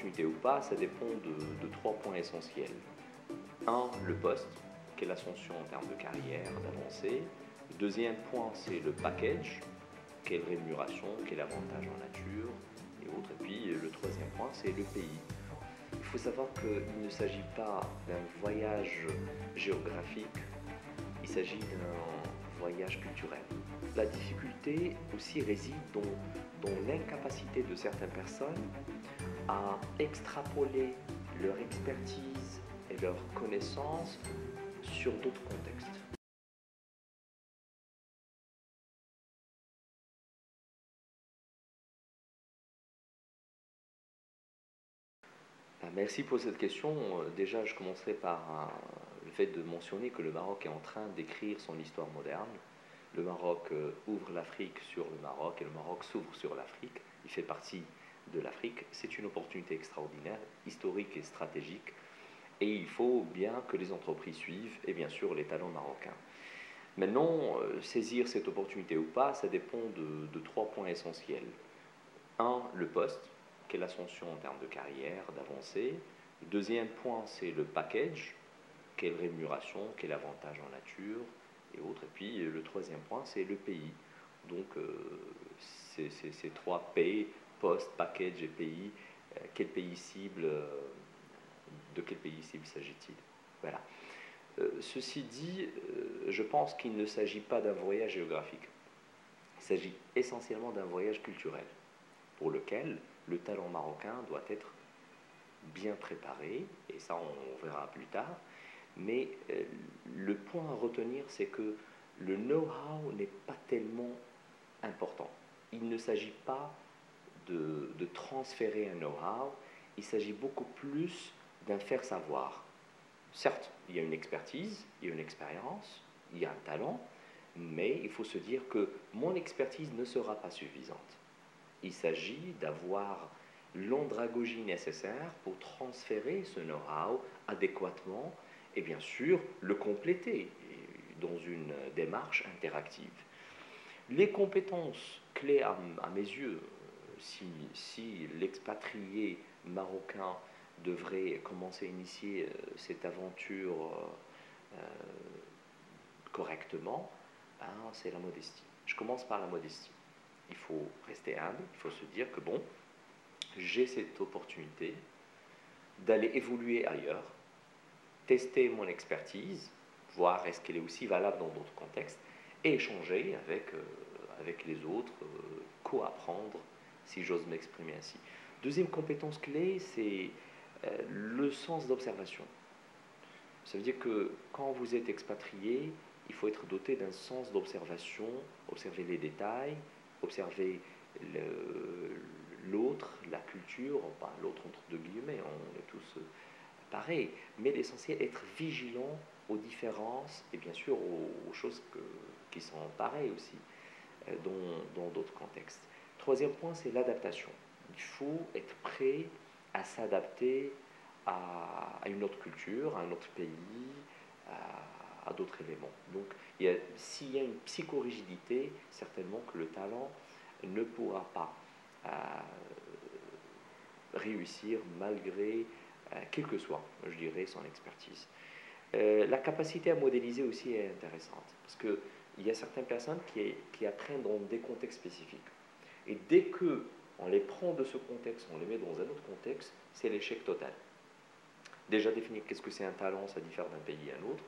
opportunité ou pas, ça dépend de trois points essentiels. Un, le poste, quelle ascension en termes de carrière, d'avancée. Le deuxième point, c'est le package, quelle rémunération, quel avantage en nature et autres. Et puis le troisième point, c'est le pays. Il faut savoir qu'il ne s'agit pas d'un voyage géographique, il s'agit d'un voyage culturel. La difficulté aussi réside dans l'incapacité de certaines personnes à extrapoler leur expertise et leur connaissance sur d'autres contextes. Merci pour cette question. Déjà, je commencerai par le fait de mentionner que le Maroc est en train d'écrire son histoire moderne. Le Maroc ouvre l'Afrique sur le Maroc et le Maroc s'ouvre sur l'Afrique. Il fait partie de l'Afrique. C'est une opportunité extraordinaire, historique et stratégique. Et il faut bien que les entreprises suivent et bien sûr les talents marocains. Maintenant, saisir cette opportunité ou pas, ça dépend de trois points essentiels. Un, le poste, quelle ascension en termes de carrière, d'avancée. Le deuxième point, c'est le package, quelle rémunération, quel avantage en nature et autres. Et puis le troisième point, c'est le pays. Donc ces trois P, poste, package et pays, quel pays cible, de quel pays cible s'agit-il? Voilà. Ceci dit, je pense qu'il ne s'agit pas d'un voyage géographique. Il s'agit essentiellement d'un voyage culturel, pour lequel le talent marocain doit être bien préparé, et ça on verra plus tard. Mais le point à retenir, c'est que le know-how n'est pas tellement important. Il ne s'agit pas de transférer un know-how, il s'agit beaucoup plus d'un faire savoir. Certes, il y a une expertise, il y a une expérience, il y a un talent, mais il faut se dire que mon expertise ne sera pas suffisante. Il s'agit d'avoir l'andragogie nécessaire pour transférer ce know-how adéquatement et bien sûr le compléter dans une démarche interactive. Les compétences clés à mes yeux, si l'expatrié marocain devrait commencer à initier cette aventure correctement, ben, c'est la modestie. Je commence par la modestie. Il faut rester humble, il faut se dire que bon, j'ai cette opportunité d'aller évoluer ailleurs, tester mon expertise, voir est-ce qu'elle est aussi valable dans d'autres contextes, et échanger avec les autres, co-apprendre, si j'ose m'exprimer ainsi. Deuxième compétence clé, c'est le sens d'observation. Ça veut dire que quand vous êtes expatrié, il faut être doté d'un sens d'observation, observer les détails, observer l'autre, la culture, enfin, l'autre entre deux guillemets, on est tous pareils, mais l'essentiel, être vigilant aux différences et bien sûr aux choses qui sont pareilles aussi dans d'autres contextes. Troisième point, c'est l'adaptation. Il faut être prêt à s'adapter à une autre culture, à un autre pays, à d'autres éléments. Donc, s'il y a une psychorigidité, certainement que le talent ne pourra pas réussir malgré, quelle que soit, je dirais, son expertise. La capacité à modéliser aussi est intéressante, parce qu'il y a certaines personnes qui apprennent dans des contextes spécifiques. Et dès qu'on les prend de ce contexte, on les met dans un autre contexte, c'est l'échec total. Déjà définir qu'est-ce que c'est un talent, ça diffère d'un pays à un autre.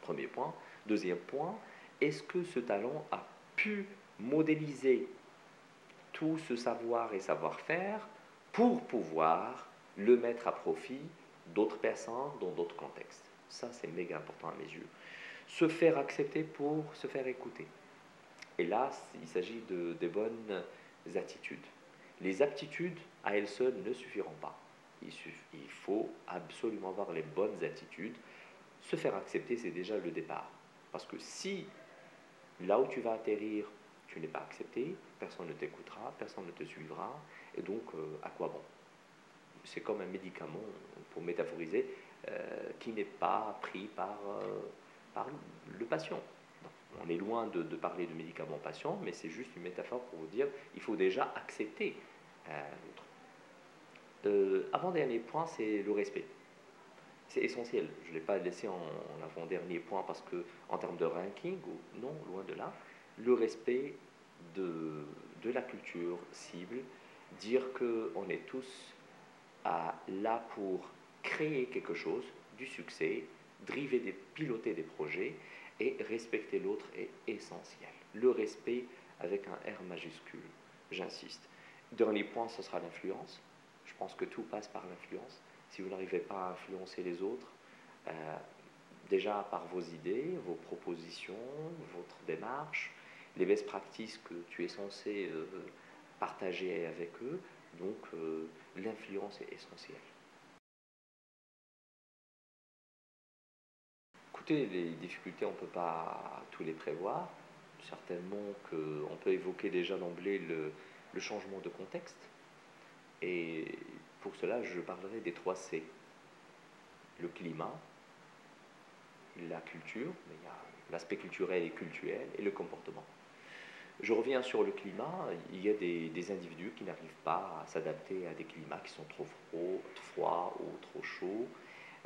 Premier point. Deuxième point, est-ce que ce talent a pu modéliser tout ce savoir et savoir-faire pour pouvoir le mettre à profit d'autres personnes dans d'autres contextes? Ça, c'est méga important à mes yeux. Se faire accepter pour se faire écouter. Et là, il s'agit des bonnes attitudes. Les aptitudes, à elles seules, ne suffiront pas. Il faut absolument avoir les bonnes attitudes. Se faire accepter, c'est déjà le départ. Parce que si, là où tu vas atterrir, tu n'es pas accepté, personne ne t'écoutera, personne ne te suivra, et donc, à quoi bon? C'est comme un médicament, pour métaphoriser, qui n'est pas pris par le patient. On est loin de parler de médicaments patients, mais c'est juste une métaphore pour vous dire qu'il faut déjà accepter l'autre. Avant-dernier point, c'est le respect. C'est essentiel. Je ne l'ai pas laissé en avant-dernier point parce que, en termes de ranking, non, loin de là, le respect de la culture cible, dire qu'on est tous là pour créer quelque chose, du succès, piloter des projets et respecter l'autre est essentiel. Le respect avec un R majuscule, j'insiste. Dernier point, ce sera l'influence. Je pense que tout passe par l'influence. Si vous n'arrivez pas à influencer les autres, euh, déjà par vos idées, vos propositions, votre démarche, les best practices que tu es censé partager avec eux, donc l'influence est essentielle. Écoutez, les difficultés, on ne peut pas tous les prévoir. Certainement qu'on peut évoquer déjà d'emblée le changement de contexte. Et pour cela, je parlerai des 3 C. Le climat, la culture, mais il y a l'aspect culturel et cultuel, et le comportement. Je reviens sur le climat. Il y a des individus qui n'arrivent pas à s'adapter à des climats qui sont trop froids ou trop chauds.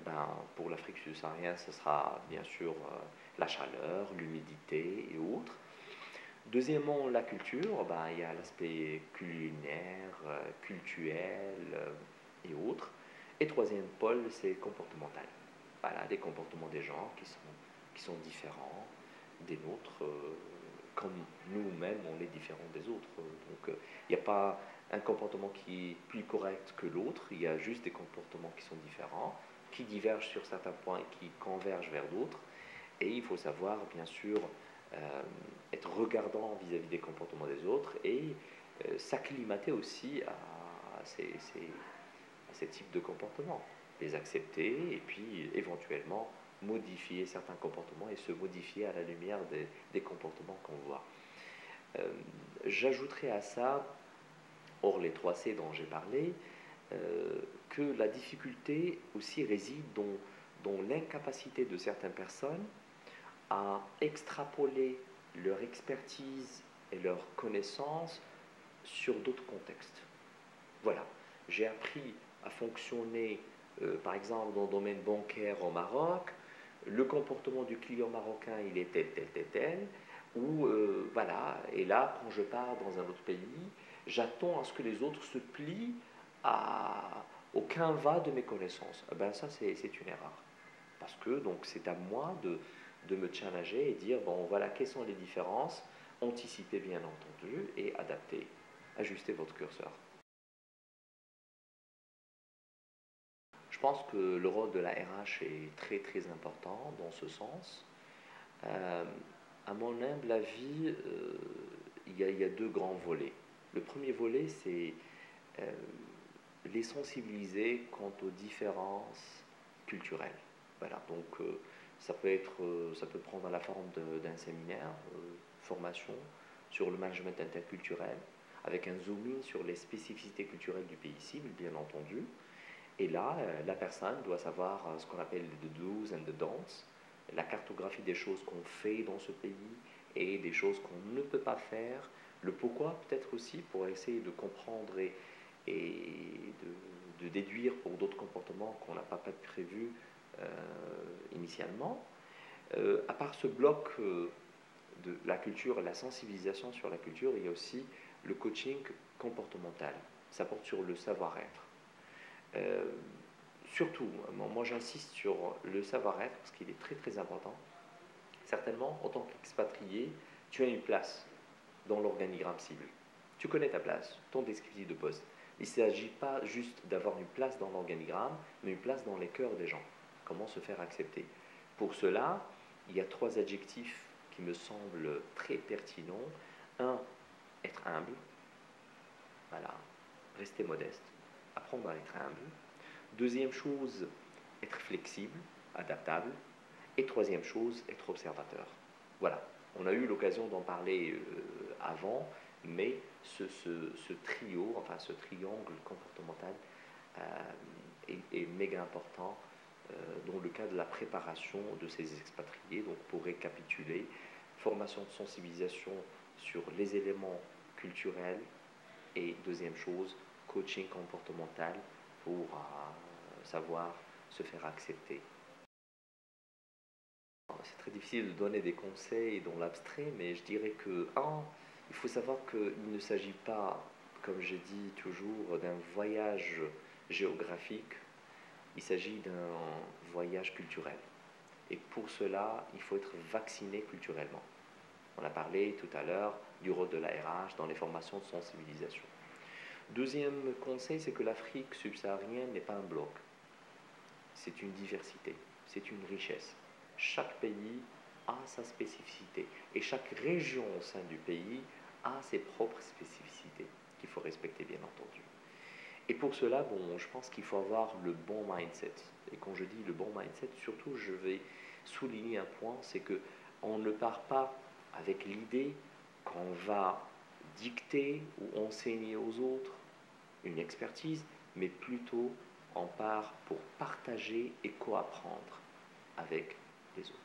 Ben, pour l'Afrique subsaharienne, ce sera bien sûr la chaleur, l'humidité et autres. Deuxièmement, la culture, ben, il y a l'aspect culinaire, cultuel et autres. Et troisième pôle, c'est comportemental. Voilà, des comportements des gens qui sont différents des nôtres, comme nous-mêmes, on est différents des autres. Donc, il n'y a pas un comportement qui est plus correct que l'autre, il y a juste des comportements qui sont différents, qui divergent sur certains points et qui convergent vers d'autres. Et il faut savoir, bien sûr, être regardant vis-à-vis des comportements des autres et s'acclimater aussi à ces types de comportements, les accepter et puis éventuellement modifier certains comportements et se modifier à la lumière des comportements qu'on voit. J'ajouterai à ça, hors les 3 C dont j'ai parlé, que la difficulté aussi réside dans l'incapacité de certaines personnes à extrapoler leur expertise et leur connaissance sur d'autres contextes. Voilà, j'ai appris à fonctionner, par exemple, dans le domaine bancaire au Maroc. Le comportement du client marocain, il est tel, tel, tel, tel. Ou voilà, et là, quand je pars dans un autre pays, j'attends à ce que les autres se plient au canevas de mes connaissances. Ben ça, c'est une erreur. Parce que donc c'est à moi de me challenger et dire, bon voilà, quelles sont les différences, anticiper bien entendu et adapter, ajuster votre curseur. Je pense que le rôle de la RH est très très important dans ce sens. Euh, à mon humble avis, il y a 2 grands volets. Le premier volet, c'est euh, les sensibiliser quant aux différences culturelles. Voilà, donc ça peut prendre la forme d'un séminaire, formation sur le management interculturel, avec un zoom-in sur les spécificités culturelles du pays cible, bien entendu. Et là, la personne doit savoir ce qu'on appelle les do's and the don'ts, la cartographie des choses qu'on fait dans ce pays et des choses qu'on ne peut pas faire, le pourquoi peut-être aussi pour essayer de comprendre et de déduire pour d'autres comportements qu'on n'a pas prévus initialement. À part ce bloc de la culture, la sensibilisation sur la culture, il y a aussi le coaching comportemental. Ça porte sur le savoir-être. Euh, Surtout, moi j'insiste sur le savoir-être parce qu'il est très très important. Certainement, en tant qu'expatrié, tu as une place dans l'organigramme cible. Tu connais ta place, ton descriptif de poste. Il ne s'agit pas juste d'avoir une place dans l'organigramme, mais une place dans les cœurs des gens. Comment se faire accepter? Pour cela, il y a 3 adjectifs qui me semblent très pertinents. Un, être humble. Voilà, rester modeste, apprendre à être humble. Deuxième chose, être flexible, adaptable. Et troisième chose, être observateur. Voilà, on a eu l'occasion d'en parler avant, mais ce trio, enfin ce triangle comportemental est méga important dans le cadre de la préparation de ces expatriés. Donc pour récapituler, formation de sensibilisation sur les éléments culturels et deuxième chose, coaching comportemental pour savoir se faire accepter. C'est très difficile de donner des conseils dans l'abstrait, mais je dirais que, il faut savoir qu'il ne s'agit pas, comme je dis toujours, d'un voyage géographique, il s'agit d'un voyage culturel. Et pour cela, il faut être vacciné culturellement. On a parlé tout à l'heure du rôle de la RH dans les formations de sensibilisation. Deuxième conseil, c'est que l'Afrique subsaharienne n'est pas un bloc. C'est une diversité, c'est une richesse. Chaque pays a sa spécificité et chaque région au sein du pays a ses propres spécificités qu'il faut respecter, bien entendu. Et pour cela, je pense qu'il faut avoir le bon mindset. Et quand je dis le bon mindset, surtout, je vais souligner un point, c'est que on ne part pas avec l'idée qu'on va dicter ou enseigner aux autres une expertise, mais plutôt on part pour partager et coapprendre avec les autres.